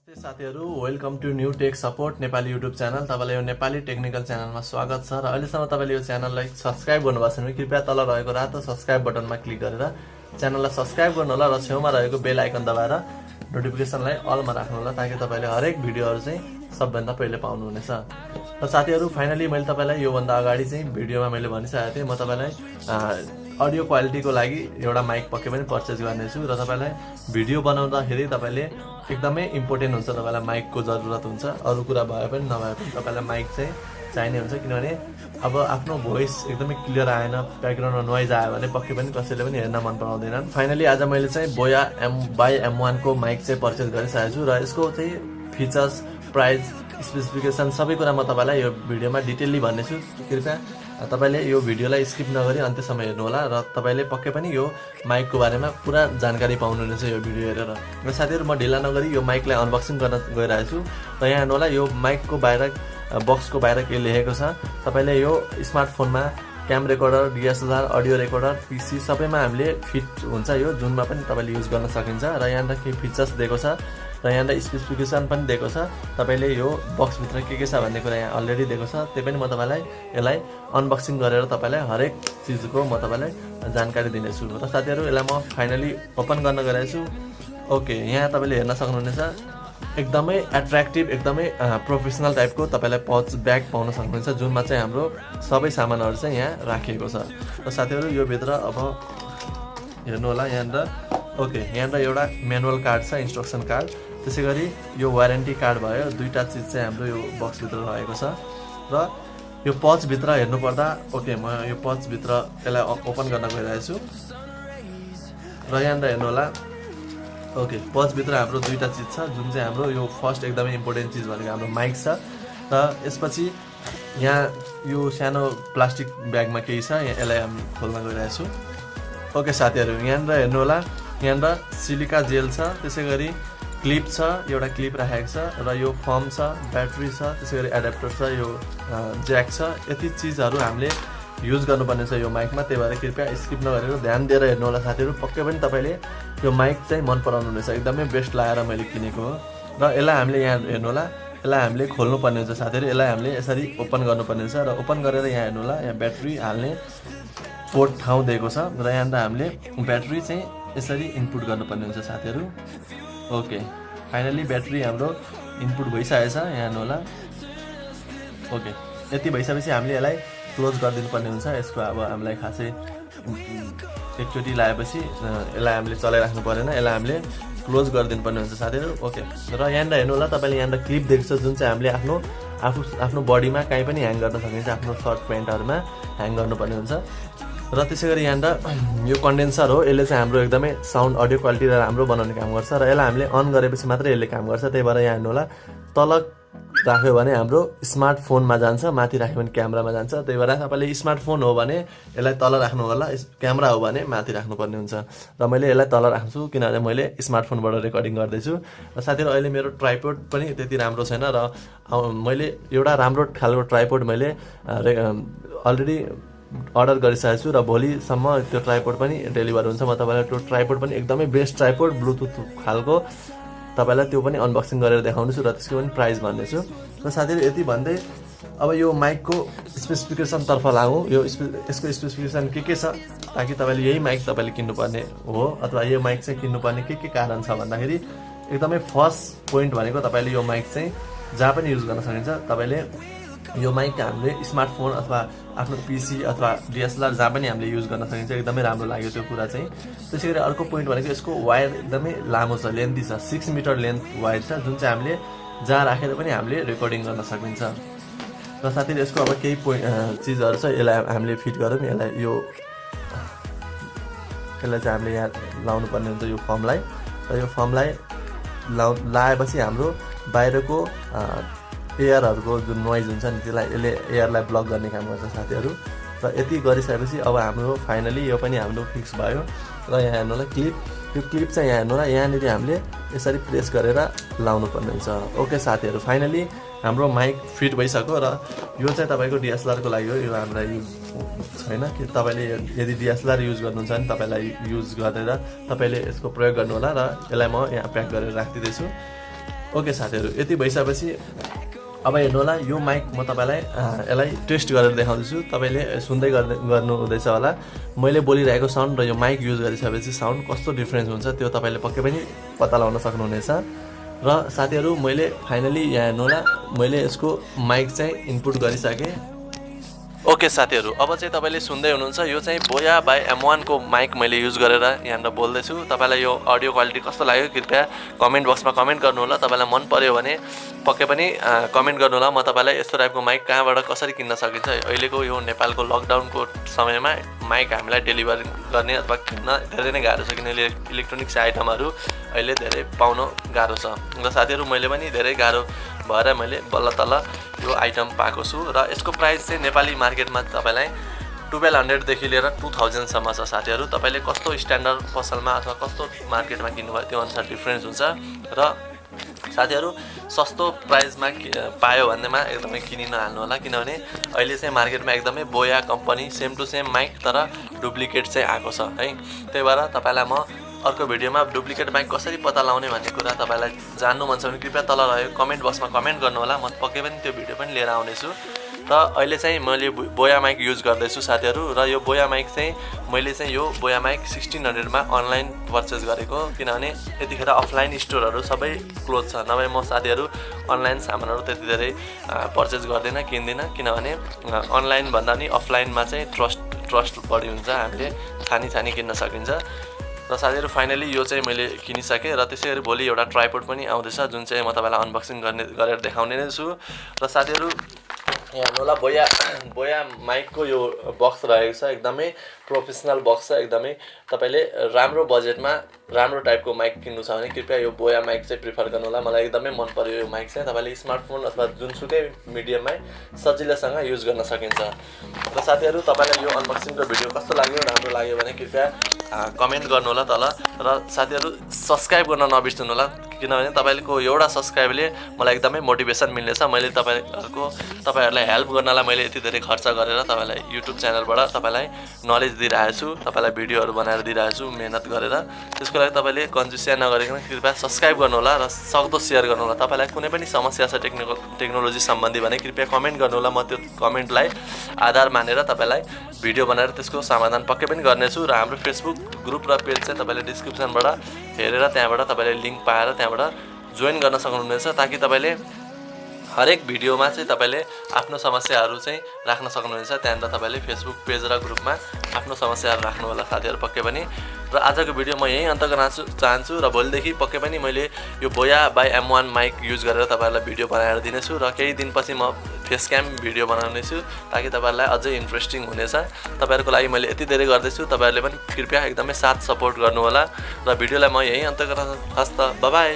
नमस्ते साथीहरु, welcome to new tech support Nepali YouTube channel. तपाईलाई यो नेपाली टेक्निकल च्यानलमा स्वागत छ र अहिलेसम्म तपाईले यो च्यानललाई सब्स्क्राइब गर्नुभएको छैन भने कृपया तल रहेको रातो सब्स्क्राइब बटनमा क्लिक गरेर च्यानललाई सब्स्क्राइब गर्नु होला र छेउमा रहेको बेल आइकन दबाएर नोटिफिकेसनलाई अलमा राख्नु होला ताकि तपाईले हरेक भिडियोहरु चाहिँ सबभन्दा पहिले पाउनु हुनेछ। र साथीहरु, फाइनली मैले तपाईलाई यो भन्दा अगाडि चाहिँ भिडियोमा मैले भनिसकेको थिएँ म तपाईलाई अडियो क्वालिटीको लागि एउटा माइक पक्कै पनि पर्चेज गर्नेछु र तपाईलाई भिडियो बनाउँदाखेरि तपाईले एकदमै इम्पोर्टेन्ट हुन्छ, तपाईलाई माइकको जरुरत हुन्छ। अरु कुरा भए पनि नभए पनि तपाईलाई माइक चाहिँ चाहिने हुन्छ, किनभने अब आफ्नो भोइस एकदमै क्लियर आएन, ब्याकग्राउन्डमा नोइज आयो भने पक्कै पनि कसैले पनि हेर्न मन पराउँदैनन्। फाइनली आज मैले चाहिँ बोया M/M1 को माइक चाहिँ पर्चेज गरिसकेको छु र यसको चाहिँ फिचर्स, प्राइस, स्पेसिफिकेसन सबै कुरा म तपाईलाई यो भिडियोमा डिटेलली भन्नेछु। कृपया तपाईले यो भिडियोलाई स्किप नगरी अन्त्यसम्म हेर्नु होला र तपाईले पक्कै पनि यो माइकको बारेमा पुरा जानकारी पाउनुहुनेछ यो भिडियो हेरेर। र साथीहरु, म ढिला नगरी यो माइकलाई अनबक्सिङ गर्न गइरहेको छु र यहाँ हेर्नु होला यो माइकको बाहिर बक्सको बाहिर के लेखेको छ। तपाईले यो स्मार्टफोनमा cam recorder, DSLR, audio recorder, PC सबैमा हामीले फिट हुन्छ, यो जुनमा पनि तपाईले युज गर्न सकिन्छ। र यहाँ के फिचर्स दिएको छ र यहाँ स्पेसिफिकेसन पनि दिएको छ। तपाईले यो बक्स भित्र के छ भन्ने कुरा यहाँ अलरेडी दिएको छ, त्यही पनि म तपाईलाई यसलाई अनबक्सिङ गरेर तपाईलाई हरेक चीजको म तपाईलाई जानकारी दिनेछु। र साथीहरु, यसलाई म फाइनली ओपन गर्न गइरहेको छु। ओके, यहाँ तपाईले हेर्न सक्नुहुनेछ एकदमै एट्र्याक्टिभ, एकदमै प्रोफेसनल टाइपको तपाईलाई पाउच ब्याग पाउन सक्नुहुन्छ, जुनमा चाहिँ हाम्रो सबै सामानहरु चाहिँ यहाँ राखिएको छ। र साथीहरु, यो भित्र अब हेर्नु होला यहाँ ओके, यहाँ एउटा म्यानुअल कार्ड छ, इन्स्ट्रक्सन कार्ड। त्यसैगरी यो वारेन्टी कार्ड भयो, दुईटा चीज चाहिँ हाम्रो यो बक्स भित्र रहेको छ। र यो पच भित्र हेर्नु पर्दा ओके, म यो पच भित्र यसलाई ओपन गर्न गइरहेको छु र यहाँ हेर्नु होला ओके, पच भित्र हाम्रो दुईटा चीज छ, जुन चाहिँ हाम्रो यो फर्स्ट एकदमै इम्पोर्टेन्ट चीज भनेको हाम्रो माइक छ। र यसपछि यहाँ यो सानो प्लास्टिक ब्यागमा केही छ, यसलाई हामी खोल्न गइरहेको छु। ओके साथीहरु, यहाँ हेर्नु होला यहाँ सिलिका जेल छ, त्यसैगरी क्लिप छ, एउटा क्लिप राखेको छ र यो फर्म छ, ब्याट्री छ, त्यसैगरी एडाप्टर छ, यो ज्याक छ। यति चीजहरु हामीले युज गर्नुपर्ने छ यो माइकमा, त्यही भएर कृपया स्किप नगरेर ध्यान दिएर हेर्नु होला साथीहरु। पक्कै पनि तपाईले यो माइक चाहिँ मन पराउनु हुनेछ, एकदमै बेस्ट लागेर मैले किनेको हो। र यसलाई हामीले यहाँ हेर्नु होला, यसलाई हामीले खोल्नु पर्ने हुन्छ साथीहरु। यसलाई हामीले यसरी ओपन गर्नुपर्ने हुन्छ र ओपन गरेर यहाँ हेर्नु होला यहाँ ब्याट्री हाल्ने पोर्ट ठाउँ दिएको छ र यहाँ हामीले ब्याट्री चाहिँ यसरी इनपुट गर्नुपर्ने हुन्छ साथीहरु। ओके, फाइनली ब्याट्री हाम्रो इनपुट भइसकेको छ, यहाँ हेर्नु होला। ओके, यति भइसकेपछि हामीले यसलाई क्लोज गरिदिनु पर्ने हुन्छ। यसको अब हामीलाई खासै एकचोटि लगाएपछि यसलाई हामीले चलाइराख्नु परेन, यसलाई हामीले क्लोज गरिदिनु पर्ने हुन्छ साथीहरु। ओके, र यहाँ हेर्नु होला तपाईले यहाँ क्लिप देख्छ, जुन चाहिँ हामीले आफ्नो बडीमा कहीँ पनि ह्याङ गर्न सकिन्छ, आफ्नो सर्ट प्यान्टहरुमा ह्याङ गर्नुपर्ने हुन्छ। र त्यसैगरी यहाँ यो कन्डेन्सर हो, यसले चाहिँ हाम्रो एकदमै साउन्ड अडियो क्वालिटी राम्रो बनाउने काम गर्छ र यसलाई हामीले अन गरेपछि मात्रै यसले काम गर्छ। त्यही भएर यहाँ हेर्नु होला तल राख्यो भने हाम्रो स्मार्टफोनमा जान्छ, माथि राख्यो भने क्यामेरामा जान्छ। त्यही भएर तपाईले स्मार्टफोन हो भने यसलाई तल राख्नु होला, क्यामेरा हो भने माथि राख्नुपर्ने हुन्छ। र मैले यसलाई तल राख्छु किनभने मैले स्मार्टफोनबाट रेकर्डिङ गर्दैछु। र साथीहरु, अहिले मेरो ट्राइपोड पनि त्यति राम्रो छैन र मैले एउटा राम्रो खालको ट्राइपोड मैले अलरेडी अर्डर गरिसकेको छु र भोलिसम्म त्यो ट्राइपोड पनि डेलिभर हुन्छ। म तपाईलाई त्यो ट्राइपोड पनि एकदमै बेस्ट ट्राइपोड ब्लुटुथ खालको तपाईलाई त्यो पनि अनबक्सिङ गरेर देखाउनेछु र त्यसको पनि प्राइस भन्नेछु। र साथीहरु, यति भन्दै अब यो माइकको स्पेसिफिकेसन तर्फ लागौँ। यसको स्पेसिफिकेसन के छ ताकि तपाईले यही माइक तपाईले किन्नुपर्ने हो अथवा यो माइक चाहिँ किन्नुपर्ने के कारण छ भन्दाखेरि एकदमै फर्स्ट पोइन्ट भनेको तपाईले यो माइक चाहिँ जहाँ पनि युज गर्न सकिन्छ। तपाईले यो माइक हामीले स्मार्टफोन अथवा आफ्नो PC अथवा DSLR जहाँ पनि हामीले युज गर्न सकिन्छ, एकदमै राम्रो लाग्यो त्यो कुरा चाहिँ। त्यसैगरी अर्को पोइन्ट भनेको यसको वायर एकदमै लामो छ, लेन्थी छ, 6 मिटर लेन्थ वायर छ, जुन चाहिँ हामीले जहाँ राखेर पनि हामीले रेकर्डिङ गर्न सकिन्छ। र साथीहरु, यसको अब केही चीजहरु छ, यसलाई हामीले फिट गरौँ। यसलाई चाहिँ हामीले यहाँ लाउनु पर्ने हुन्छ यो फर्मलाई, र यो फर्मलाई लाएपछि हाम्रो बाहिरको एयरहरुको जुन नोइज हुन्छ नि त्यसलाई यसले एयरलाई ब्लक गर्ने काम गर्छ साथीहरु। र यति गरिसकेपछि अब हाम्रो फाइनली यो पनि हाम्रो फिक्स भयो। र यहाँ हेर्नु होला क्लिप, यो क्लिप चाहिँ यहाँ हेर्नु होला यहाँनिर हामीले यसरी प्रेस गरेर लाउनु पर्ने हुन्छ। ओके साथीहरु, फाइनली हाम्रो माइक फिट भइसक्यो र यो चाहिँ तपाईको DSLR को लागि हो, यो हामीलाई युज छैन कि तपाईले यदि DSLR युज गर्नुहुन्छ भने तपाईलाई युज गरेर तपाईले यसको प्रयोग गर्नु होला। र यसलाई म यहाँ प्याक गरेर राख्दिदैछु। ओके साथीहरु, यति भइसकेपछि अब हेर्नु होला यो माइक म तपाईलाई यसलाई टेस्ट गरेर देखाउँछु। तपाईले सुन्दै गर्नु हुँदैछ होला। मैले बोलिरहेको साउन्ड र यो माइक युज गरिसकेपछि साउन्ड कस्तो डिफरेन्स हुन्छ त्यो तपाईले पक्कै पनि पत्ता लगाउन सक्नुहुनेछ। र साथीहरु, मैले फाइनली यहाँ हेर्नु होला, मैले यसको माइक चाहिँ इनपुट गरिसके। ओके साथीहरु, अब चाहिँ तपाईले सुन्दै हुनुहुन्छ, यो चाहिँ बोया बाई M1 को माइक मैले युज गरेर यहाँनिर बोल्दैछु। तपाईलाई यो अडियो क्वालिटी कस्तो लाग्यो कृपया कमेन्ट बक्समा कमेन्ट गर्नु होला। तपाईलाई मन पर्यो भने पक्कै पनि कमेन्ट गर्नु होला। म तपाईलाई यस्तो टाइपको माइक कहाँबाट कसरी किन्न सकिन्छ, अहिलेको यो नेपालको लकडाउनको समयमा माइक हामीलाई डेलिभर गर्ने अथवा किन्न धेरै नै गाह्रो छ, किनभने इलेक्ट्रोनिक्स आइटमहरू अहिले धेरै पाउन गाह्रो छ। र साथीहरु, मैले पनि धेरै गाह्रो भएर मैले बल्ल तल्ल यो आइटम पाएको छु। र यसको प्राइस चाहिँ नेपाली मार्केटमा तपाईलाई 1200 देखि लिएर 2000 सम्म छ। साथीहरु, तपाईले कस्तो स्ट्यान्डर्ड पसलमा अथवा कस्तो मार्केटमा किन्नुभयो त्यो अनुसार डिफरेन्स हुन्छ। र साथीहरु, सस्तो प्राइसमा पायो भन्नेमा एकदमै किनि नहाल्नु होला, किनभने अहिले चाहिँ मार्केटमा एकदमै Boya company same to same mic तर डुप्लिकेट चाहिँ आएको छ है। त्यही भएर तपाईलाई म अर्को भिडियोमा डुप्लिकेट माइक कसरी पत्ता लगाउने भन्ने कुरा तपाईलाई जान्नु मन छ भने कृपया तल रहेको कमेन्ट बक्समा कमेन्ट गर्नु होला। म पक्कै पनि त्यो भिडियो पनि लिएर आउने छु। र अहिले चाहिँ मैले बोया माइक युज गर्दैछु साथीहरु। र यो बोया माइक चाहिँ मैले चाहिँ यो बोया माइक 1600 मा अनलाइन पर्चेस गरेको, किनभने यतिखेर अफलाइन स्टोरहरू सबै क्लोज छ। नभए म साथीहरु अनलाइन सामानहरू त्यति धेरै पर्चेस गर्दिन, किन्दिन, किनभने अनलाइन भन्दा नि अफलाइनमा चाहिँ ट्रस्ट बढी हुन्छ, हामीले छानी किन्न सकिन्छ। र साथीहरु, फाइनली यो चाहिँ मैले किनिसके। र त्यसैगरी भोलि एउटा ट्राइपोड पनि आउँदैछ जुन चाहिँ म तपाईलाई अनबक्सिङ गरेर देखाउने नै छु। र साथीहरु, यहाँ हेर्नु होला, बोया माइकको यो बक्स रहेको छ, एकदमै प्रोफेसनल बक्स छ। एकदमै तपाईले राम्रो बजेटमा राम्रो टाइपको माइक किन्नु छ भने कृपया यो बोया माइक चाहिँ प्रिफर गर्नु होला। मलाई एकदमै मन पर्यो यो माइक चाहिँ। तपाईले स्मार्टफोन अथवा जुनसुकै मिडियममै सजिलैसँग युज गर्न सकिन्छ। र साथीहरु, तपाईलाई यो अनबक्सिङको भिडियो कस्तो लाग्यो, राम्रो लाग्यो भने कृपया कमेन्ट गर्नु होला तल। र साथीहरु, सब्स्क्राइब गर्न नबिर्सनु होला, किनभने तपाईको एउटा सब्स्क्राइबले मलाई एकदमै मोटिभेसन मिल्नेछ। मैले तपाईहरुलाई हेल्प गर्नलाई मैले यति धेरै खर्च गरेर तपाईलाई YouTube च्यानलबाट तपाईलाई नलेज दिइरहेको छु, तपाईलाई भिडियोहरु बनाएर दिइरहेको छु मेहनत गरेर। त्यसको लागि तपाईले कन्जुसिया नगरिकन कृपया सब्स्क्राइब गर्नु होला र सक्दो शेयर गर्नु होला। तपाईलाई कुनै पनि समस्या छ टेक्नोलोजी सम्बन्धी भने कृपया कमेन्ट गर्नु होला। म त्यो कमेन्टलाई आधार मानेर तपाईलाई भिडियो बनाएर त्यसको समाधान पक्कै पनि गर्नेछु। र हाम्रो फेसबुक ग्रुप र पेज चाहिँ तपाईले डिस्क्रिप्सनबाट हेरेर त्यहाँबाट तपाईले लिंक पाएर त्यहाँबाट जोइन गर्न सक्नुहुनेछ, ताकि तपाईले हरेक भिडियोमा चाहिँ तपाईले आफ्नो समस्याहरू चाहिँ राख्न सक्नुहुनेछ। त्यहाँबाट तपाईले फेसबुक पेज र ग्रुपमा आफ्नो समस्याहरू राख्नु होला साथीहरु पक्कै पनि। र आजको भिडियो म यही अन्त गर्न चाहन्छु। र भोलिदेखि पक्कै पनि मैले यो बोया बाई M1 माइक युज गरेर तपाईहरुलाई भिडियो बनाएर दिनेछु। र केही दिनपछि म फेस क्याम भिडियो बनाउने छु, ताकि तपाईहरुलाई अझै इन्ट्रेस्टिङ हुनेछ। तपाईहरुको लागि मैले यति धेरै गर्दैछु, तपाईहरुले पनि कृपया एकदमै साथ सपोर्ट गर्नु होला। र भिडियोलाई म यही अन्त गर्न हस्त, बाइ बाइ।